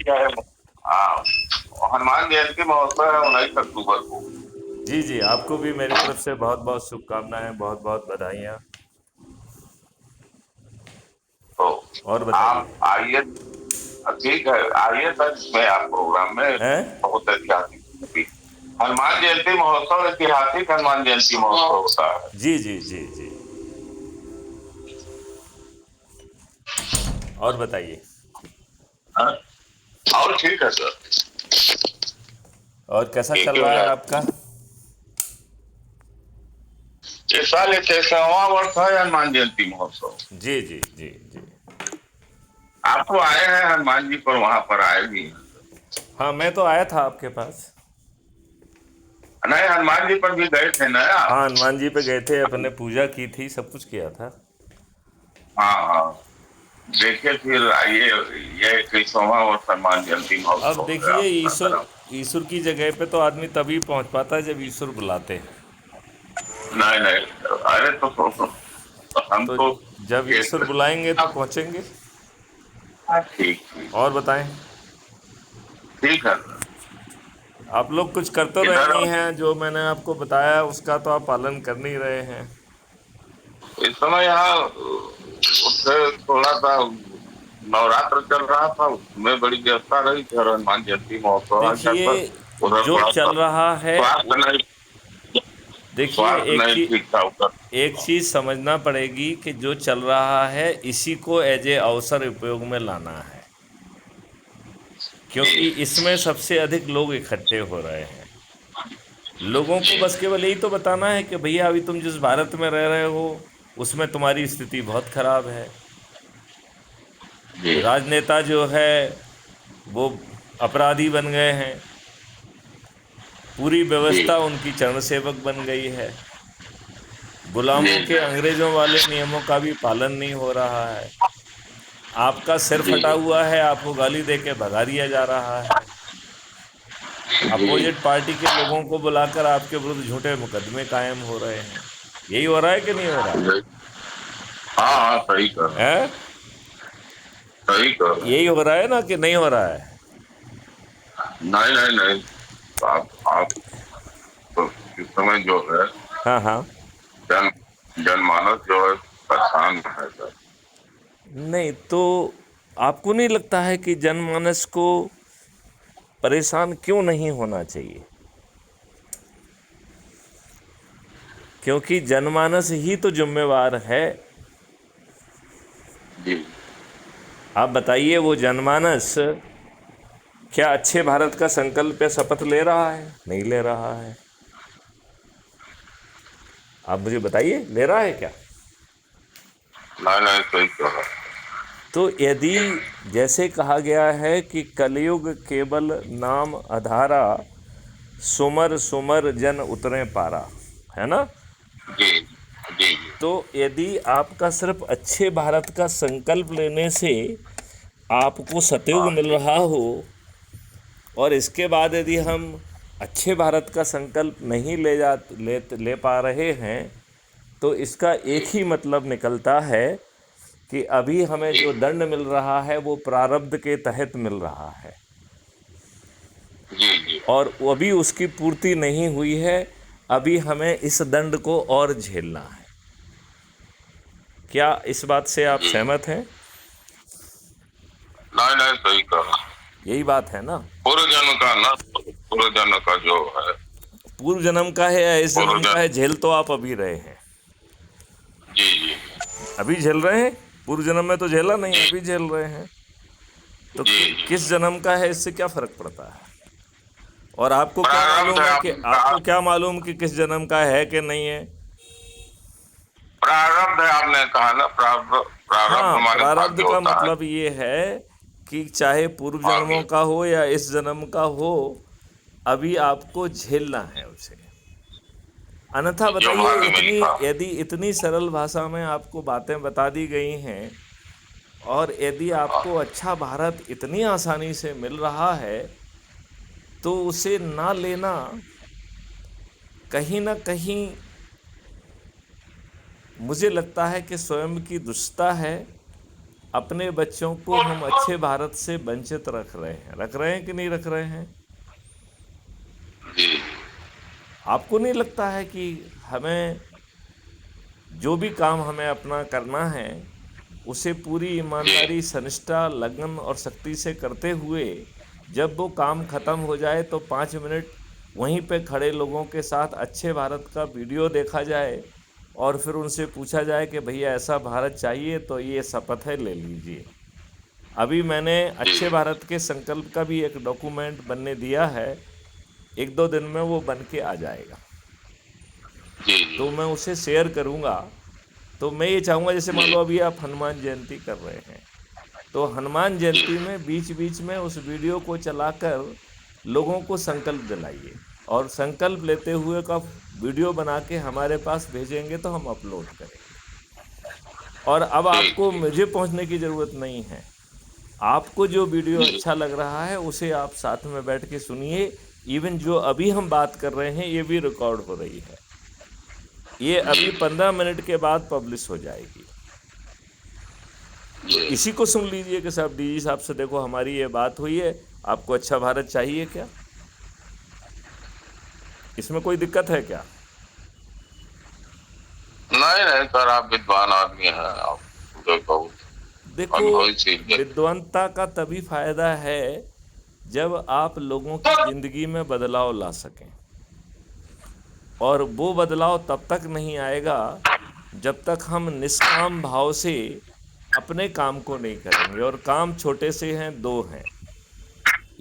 क्या है? हाँ, हनुमान जयंती महोत्सव है 19 अक्टूबर को। जी जी, आपको भी मेरी तरफ से बहुत बहुत शुभकामनाएं, बहुत बहुत बधाइयाँ। तो और बताइए। आप आइए। ठीक है, आइए सर इसमें आप प्रोग्राम में। हैं? बहुत ऐतिहासिक हनुमान जयंती महोत्सव, ऐतिहासिक हनुमान जयंती महोत्सव होता है। जी जी जी जी। और बताइए। हाँ? और ठीक है सर। और कैसा ठीक चल ही हो रहा है जाए। आपका? इस साल 61वां वर्ष है हनुमान जयंती महोत्सव। जी जी जी जी। आप तो आए हैं हनुमान जी पर, वहां पर आए भी हैं। हाँ, मैं तो आया था आपके पास। नहीं, हनुमान जी पर भी गए थे ना आप। हाँ, हनुमान जी पे गए थे, अपने पूजा की थी, सब कुछ किया था। हाँ हाँ। देखिए फिर आइए। ये 21वां वर्ष हनुमान जयंती अब महोत्सव है देखिए, आपका ईश्वर तरफ। ईश्वर की जगह पे तो आदमी तभी पहुंच पाता है जब ईश्वर बुलाते हैं। नहीं नहीं, अरे तो हम तो तो जब ये ईश्वर बुलाएंगे तो पहुंचेंगे। ठीक ठीक। और बताएं। ठीक है। आप लोग कुछ कर तो रहे इधर नहीं हैं, जो मैंने आपको बताया उसका तो आप पालन कर नहीं रहे हैं। इस समय यहाँ उससे थोड़ा सा नवरात्र चल रहा था, उसमें बड़ी व्यवस्था रही थी, और हनुमान जयंती महोत्सव आ गया देखिए, सर। उधर जो थोड़ा सा चल रहा है स्वास्थ्य नहीं देखिए, स्वास्थ्य नहीं ठीक था उधर। एक चीज़ समझना पड़ेगी कि जो चल रहा है इसी को एज ए अवसर उपयोग में लाना है, क्योंकि जी इसमें सबसे अधिक लोग इकट्ठे हो रहे हैं। लोगों को जी बस केवल यही तो बताना है कि भैया अभी तुम जिस भारत में रह रहे हो उसमें तुम्हारी स्थिति बहुत खराब है। जी राजनेता जो है वो अपराधी बन गए हैं। पूरी जी व्यवस्था उनकी चरण सेवक बन गई है। गुलामों जी के अंग्रेजों वाले नियमों का भी पालन नहीं हो रहा है। आपका सिर जी फटा हुआ है, आपको गाली दे के भगा दिया जा रहा है। जी अपोजिट पार्टी के लोगों को बुलाकर आपके विरुद्ध झूठे मुकदमे कायम हो रहे हैं। यही हो रहा है कि नहीं हो रहा है? जी। हाँ हाँ, सही कर रहे हैं। हैं? सही कर रहे यही हैं। हो रहा है ना कि नहीं हो रहा है? नहीं नहीं नहीं, आप तो इस समय जो है हाँ हाँ। जन जनमानस जो है परेशान है सर। नहीं तो आपको नहीं लगता है कि जनमानस को परेशान क्यों नहीं होना चाहिए? क्योंकि जनमानस ही तो जिम्मेवार है। जी आप बताइए, वो जनमानस क्या अच्छे भारत का संकल्प या शपथ ले रहा है? नहीं ले रहा है। आप मुझे बताइए, ले रहा है क्या? नहीं नहीं, सही कर रहे हैं। तो यदि जैसे कहा गया है कि कलयुग केवल नाम आधारा, सुमर सुमर जन उतरे पारा, है ना? जी जी जी तो यदि आपका सिर्फ अच्छे भारत का संकल्प लेने से आपको सतयुग हाँ मिल रहा हो, और इसके बाद यदि हम अच्छे भारत का संकल्प नहीं ले पा रहे हैं, तो इसका एक जी ही मतलब निकलता है कि अभी हमें जी जो दंड मिल रहा है वो प्रारब्ध के तहत मिल रहा है, जी जी और अभी उसकी पूर्ति नहीं हुई है। अभी हमें इस दंड को और झेलना है। क्या इस बात से आप जी। सहमत हैं? नहीं नहीं, सही कर रहे हैं। यही बात है ना? पूर्व जन्म का ना, पूर्व जन्म का जो है। पूर्व जन्म का है या इस पूर्व जन्म का है, जन्म। झेल तो आप अभी रहे हैं। जी जी अभी झेल रहे हैं। पूर्व जन्म में तो झेला नहीं, जी अभी झेल रहे हैं। तो जी जी। किस जन्म का है इससे क्या फर्क पड़ता है? और आपको क्या प्रारब्ध मालूम है, है कि आपने कहा। किस जन्म का है कि नहीं है? प्रारब्ध है, आपने कहा ना, प्रारब्ध। प्रारब्ध हाँ, हमारे प्रारब्ध भाग्य का होता है। मतलब ये है कि चाहे पूर्व जन्मों भाग्य। का हो या इस जन्म का हो, अभी आपको झेलना है उसे। अन्यथा जो बताइए, भाग्य में इतनी लिखा। यदि इतनी सरल भाषा में आपको बातें बता दी गई हैं, और यदि आपको अच्छा भारत इतनी आसानी से मिल रहा है, तो उसे ना लेना कहीं ना कहीं मुझे लगता है कि स्वयं की दुष्टता है, अपने बच्चों को हम अच्छे भारत से वंचित रख रहे हैं कि नहीं रख रहे हैं? जी आपको नहीं लगता है कि हमें जो भी काम हमें अपना करना है उसे पूरी जी ईमानदारी, सनिष्ठा, लगन और सख्ती से करते हुए जब वो काम खत्म हो जाए तो 5 मिनट वहीं पे खड़े लोगों के साथ अच्छे भारत का वीडियो देखा जाए और फिर उनसे पूछा जाए कि भैया ऐसा भारत चाहिए तो ये शपथ है, ले लीजिए। अभी मैंने जी अच्छे भारत के संकल्प का भी एक डॉक्यूमेंट बनने दिया है, 1-2 दिन में वो बन के आ जाएगा, जी जी तो मैं उसे शेयर करूंगा। तो मैं ये चाहूँगा, जैसे मान जी लो अभी आप हनुमान जयंती कर रहे हैं, तो हनुमान जी जयंती में बीच बीच में उस वीडियो को चलाकर लोगों को संकल्प दिलाइए, और संकल्प लेते हुए का वीडियो बना के हमारे पास भेजेंगे तो हम अपलोड करेंगे। और अब ठीक आपको ठीक मुझे पहुंचने की ज़रूरत नहीं है, आपको जो वीडियो जी अच्छा लग रहा है उसे आप साथ में बैठ के सुनिए। इवन जो अभी हम बात कर रहे हैं ये भी रिकॉर्ड हो रही है, ये जी अभी 15 मिनट के बाद पब्लिश हो जाएगी। तो जी इसी को सुन लीजिए कि साहब, डीजी साहब से देखो हमारी ये बात हुई है, आपको अच्छा भारत चाहिए क्या? इसमें कोई दिक्कत है क्या? नहीं नहीं सर, आप विद्वान आदमी हैं, आप जो बहुत देखो, अनुभवी व्यक्ति। विद्वंता का तभी फायदा है जब आप लोगों की जिंदगी में बदलाव ला सकें, और वो बदलाव तब तक नहीं आएगा जब तक हम निष्काम भाव से अपने काम को नहीं करेंगे। और काम छोटे से हैं, दो हैं।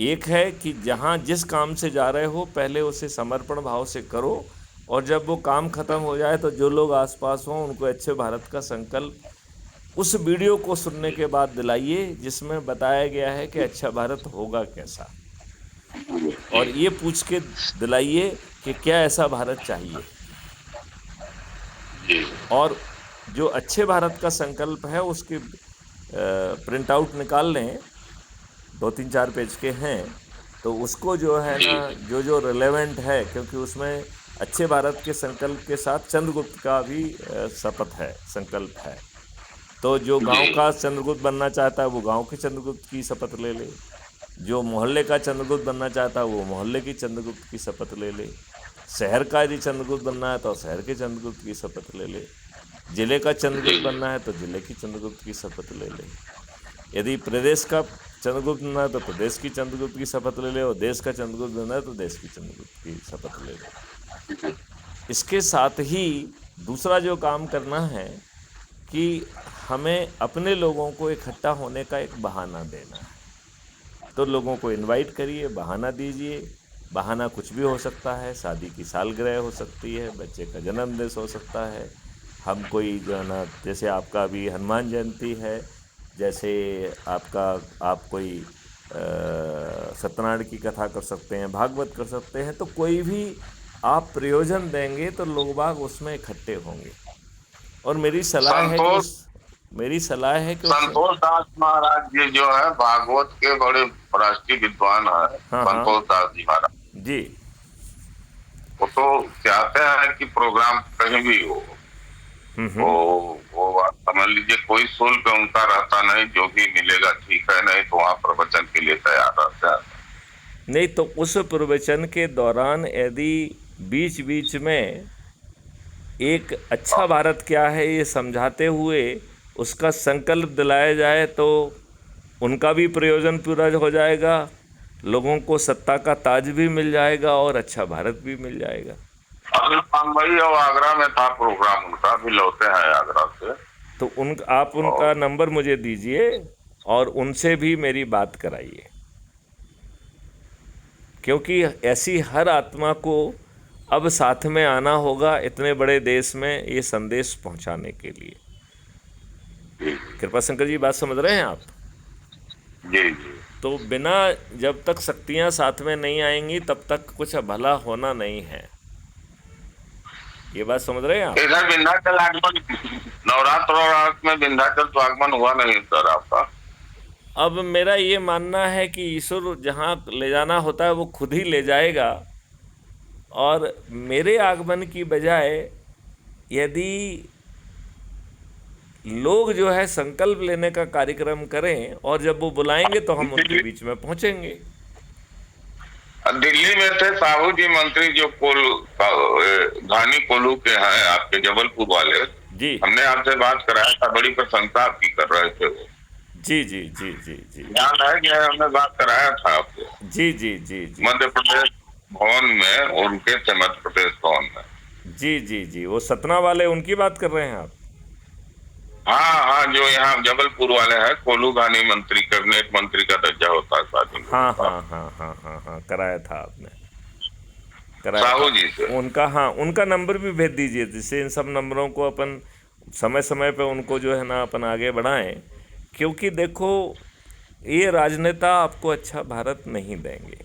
एक है कि जहाँ जिस काम से जा रहे हो पहले उसे समर्पण भाव से करो, और जब वो काम खत्म हो जाए तो जो लोग आसपास हों उनको अच्छे भारत का संकल्प उस वीडियो को सुनने के बाद दिलाइए जिसमें बताया गया है कि अच्छा भारत होगा कैसा, और ये पूछ के दिलाइए कि क्या ऐसा भारत चाहिए। जी और जो अच्छे भारत का संकल्प है उसके प्रिंट आउट निकाल लें, 2-3-4 पेज के हैं, तो उसको जो है जी ना, जो जो रिलेवेंट है, क्योंकि उसमें अच्छे भारत के संकल्प के साथ चंद्रगुप्त का भी शपथ है, संकल्प है। तो जो जी गांव का चंद्रगुप्त बनना चाहता है वो गांव के चंद्रगुप्त की शपथ ले ले, जो मोहल्ले का चंद्रगुप्त बनना चाहता है वो मोहल्ले की चंद्रगुप्त की शपथ ले ले, शहर का यदि चंद्रगुप्त बनना है तो शहर के चंद्रगुप्त की शपथ ले ले, जिले का जी चंद्रगुप्त बनना है तो जिले की चंद्रगुप्त की शपथ ले ले, यदि प्रदेश का चंद्रगुप्त बनना है तो प्रदेश की चंद्रगुप्त की शपथ ले ले, और देश का चंद्रगुप्त बनना है तो देश की चंद्रगुप्त की शपथ ले ले। इसके साथ ही दूसरा जो काम करना है कि हमें अपने लोगों को इकट्ठा होने का एक बहाना देना है। तो लोगों को इनवाइट करिए, बहाना दीजिए। बहाना कुछ भी हो सकता है, शादी की सालगिरह हो सकती है, बच्चे का जन्मदिन हो सकता है, हम कोई जो है ना, जैसे आपका अभी हनुमान जयंती है, जैसे आपका आप कोई सत्यनारायण की कथा कर सकते हैं, भागवत कर सकते हैं, तो कोई भी आप प्रयोजन देंगे तो लोग बाग उसमें इकट्ठे होंगे। और संतोष मेरी सलाह है कि उस संतोष दास महाराज जी जो है भागवत के बड़े राष्ट्रीय विद्वान है, हाँ हाँ संतोष दास जी महाराज। जी। वो तो चाहते हैं कि प्रोग्राम कहीं भी हो, वो हम्म। वो बात समझ लीजिए, कोई शुल्क उनका रहता नहीं, जो भी मिलेगा ठीक है, नहीं तो वहाँ प्रवचन के लिए तैयार रहते हैं। नहीं तो उस प्रवचन के दौरान यदि बीच बीच में एक अच्छा भारत क्या है ये समझाते हुए उसका संकल्प दिलाया जाए तो उनका भी प्रयोजन पूरा हो जाएगा, लोगों को सत्ता का ताज भी मिल जाएगा और अच्छा भारत भी मिल जाएगा। अभी मुंबई और आगरा में था प्रोग्राम उनका, भी लौटे हैं आगरा से। तो आप उनका और नंबर मुझे दीजिए और उनसे भी मेरी बात कराइए, क्योंकि ऐसी हर आत्मा को अब साथ में आना होगा इतने बड़े देश में ये संदेश पहुंचाने के लिए। कृपा शंकर जी, बात समझ रहे हैं आप? जी जी तो बिना, जब तक शक्तियां साथ में नहीं आएंगी तब तक कुछ भला होना नहीं है। ये बात समझ रहे हैं आप? इधर विंध्याचल आगमन, नवरात्र में विंध्याचल तो आगमन हुआ नहीं सर आपका? अब मेरा ये मानना है कि ईश्वर जहाँ ले जाना होता है वो खुद ही ले जाएगा, और मेरे आगमन की बजाय यदि लोग जो है संकल्प लेने का कार्यक्रम करें, और जब वो बुलाएंगे तो हम उनके दिल्ली बीच में पहुंचेंगे। दिल्ली में थे साहू जी मंत्री जो घानी कोल्हू के हैं, आपके जबलपुर वाले। जी हमने आपसे बात कराया था, बड़ी प्रशंसा आपकी कर रहे थे वो। जी जी जी जी जी ध्यान है कि हमने बात कराया था आपको जी जी जी जी मध्य प्रदेश भवन में, और उनके थे मध्य प्रदेश भवन में। जी जी जी वो सतना वाले, उनकी बात कर रहे हैं आप? हाँ हाँ, जो यहाँ जबलपुर वाले हैं, कोल्हू घानी मंत्री, कैबिनेट मंत्री का दर्जा होता है शादी में हाँ उनका। हाँ हाँ हाँ हाँ हाँ, कराया था आपने, कराया था साहू जी से। उनका। हाँ, उनका नंबर भी भेज दीजिए, जिससे इन सब नंबरों को अपन समय समय पे उनको जो है ना अपन आगे बढ़ाएं। क्योंकि देखो, ये राजनेता आपको अच्छा भारत नहीं देंगे।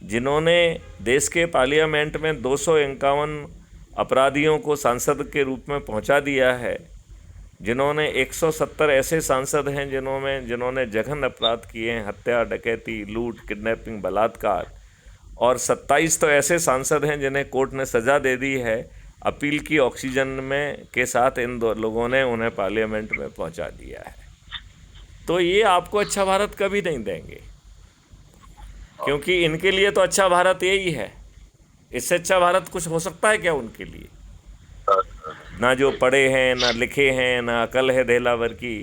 जिन्होंने देश के पार्लियामेंट में 251 अपराधियों को सांसद के रूप में पहुंचा दिया है, जिन्होंने 170 ऐसे सांसद हैं जिन्होंने जघन्य अपराध किए हैं, हत्या, डकैती, लूट, किडनैपिंग, बलात्कार, और 27 तो ऐसे सांसद हैं जिन्हें कोर्ट ने सज़ा दे दी है। अपील की ऑक्सीजन में के साथ इन दो लोगों ने उन्हें पार्लियामेंट में पहुंचा दिया है। तो ये आपको अच्छा भारत कभी नहीं देंगे, क्योंकि इनके लिए तो अच्छा भारत यही है। इससे अच्छा भारत कुछ हो सकता है क्या उनके लिए? ना जो पढ़े हैं, ना लिखे हैं, ना अकल है धेलावर की,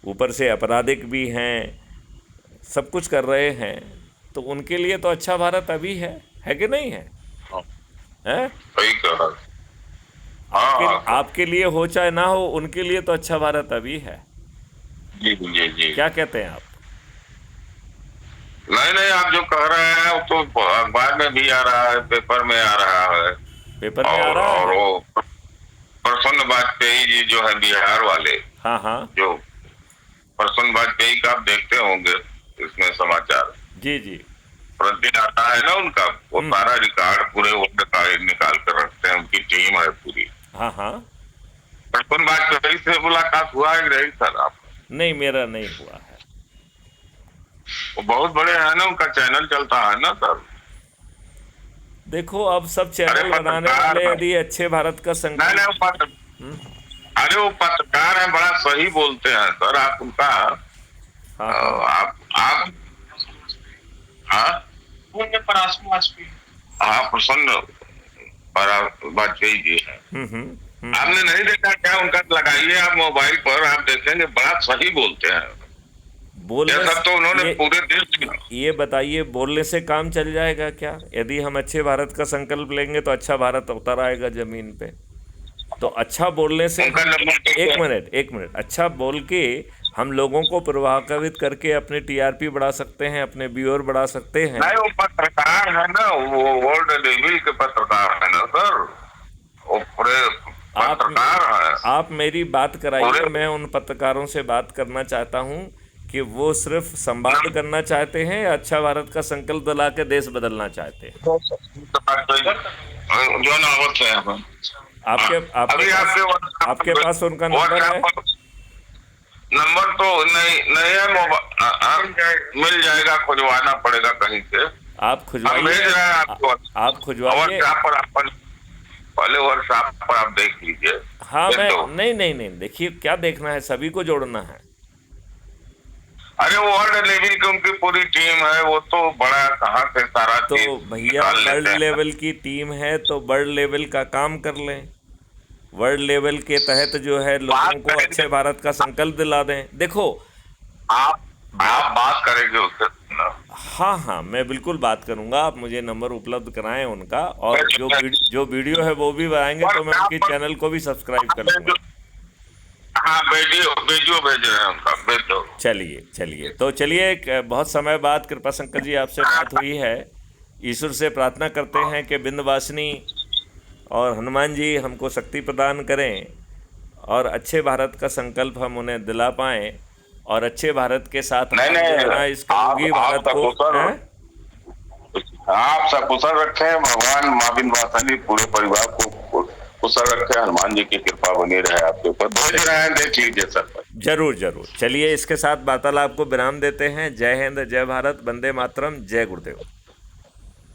ऊपर से आपराधिक भी हैं, सब कुछ कर रहे हैं। तो उनके लिए तो अच्छा भारत अभी है कि नहीं है? हैं? सही कहा। हाँ आपके लिए हो चाहे ना हो, उनके लिए तो अच्छा भारत अभी है। जी जी जी। क्या कहते हैं आप? नहीं नहीं, आप जो कह रहे हैं वो तो अखबार में भी आ रहा है, पेपर में आ रहा है। पेपर में आ रहा और है। वो प्रसन्न वाजपेयी जी जो है बिहार वाले, हाँ हाँ जो प्रसन्न वाजपेयी का आप देखते होंगे इसमें समाचार, जी जी। प्रतिदिन आता है ना उनका, वो सारा रिकॉर्ड पूरे वर्ल्ड का निकाल कर रखते हैं, उनकी टीम है पूरी। हाँ हाँ। प्रसन्न वाजपेयी से मुलाकात हुआ है कि नहीं सर आप? नहीं, मेरा नहीं हुआ है। वो बहुत बड़े हैं ना, उनका चैनल चलता है ना सर। देखो, अब सब चैनल बनाने पत्रकार वाले हैं। यदि अच्छे भारत का नहीं संकल्प। नहीं, अरे वो पत्रकार हैं, बड़ा सही बोलते हैं सर। आप उनका हाँ हाँ आप हाँ हाँ, प्रसन्न वाजपेयी जी है। आपने नहीं देखा क्या उनका? लगाइए आप मोबाइल पर, आप देखेंगे, बड़ा सही बोलते हैं। बोलने ये सब तो उन्होंने ये पूरे देश ये बताइए, बोलने से काम चल जाएगा क्या? यदि हम अच्छे भारत का संकल्प लेंगे तो अच्छा भारत उतर आएगा जमीन पे। तो अच्छा बोलने से उनका नंबर एक मिनट, अच्छा बोल के हम लोगों को प्रभावित करके अपने टीआरपी बढ़ा सकते हैं, अपने व्यूअर बढ़ा सकते हैं। नहीं, वो पत्रकार है ना, वो वर्ल्ड लेवल के पत्रकार है ना सर, वो पूरे पत्रकार है। आप मेरी बात कराइए। मैं उन पत्रकारों से बात करना चाहता हूं कि वो सिर्फ संवाद करना चाहते हैं या अच्छा भारत का संकल्प दिला के देश बदलना चाहते हैं। जो नावत है आपके पास उनका नंबर है? नंबर तो नहीं है, मोबाइल मिल जाएगा, खुजवाना पड़ेगा कहीं से। आप खुजवाइए। भेज रहे हैं आपको, आप खुजवाइए। पहले व्हाट्सएप पर आप देख लीजिए। हाँ, मैं नहीं, देखिए क्या देखना है, सभी को जोड़ना है। अरे वो वर्ल्ड लेवल की उनकी पूरी टीम है, वो तो बड़ा कहाँ से सारा तो भैया, वर्ल्ड लेवल की टीम है तो वर्ल्ड लेवल का काम कर लें। वर्ल्ड लेवल के तहत जो है लोगों को अच्छे भारत का संकल्प दिला दें। देखो, आप बात करेंगे उससे? हाँ हाँ, मैं बिल्कुल बात करूंगा। आप मुझे नंबर उपलब्ध कराएं उनका, और जो वीडियो है वो भी बनाएंगे तो मैं उनकी चैनल को भी सब्सक्राइब कर लूँगा। हाँ, वीडियो भेज रहे हैं उनका, भेज दो। चलिए तो चलिए, बहुत समय बाद कृपाशंकर जी आपसे बात हुई है। ईश्वर से प्रार्थना करते हैं कि बिंदवासिनी और हनुमान जी हमको शक्ति प्रदान करें, और अच्छे भारत का संकल्प हम उन्हें दिला पाएं, और अच्छे भारत के साथ इस कलयुगी भारत को आप सकुशल रखें। भगवान माँ बिंदवासिनी पूरे परिवार को कुशल रखे, हनुमान जी की कृपा बनी रहे आपके ऊपर। भेज रहे हैं, देख लीजिए सर। जरूर। चलिए, इसके साथ वार्तालाप को विराम देते हैं। जय हिंद, जय भारत, वंदे मातरम, जय गुरुदेव।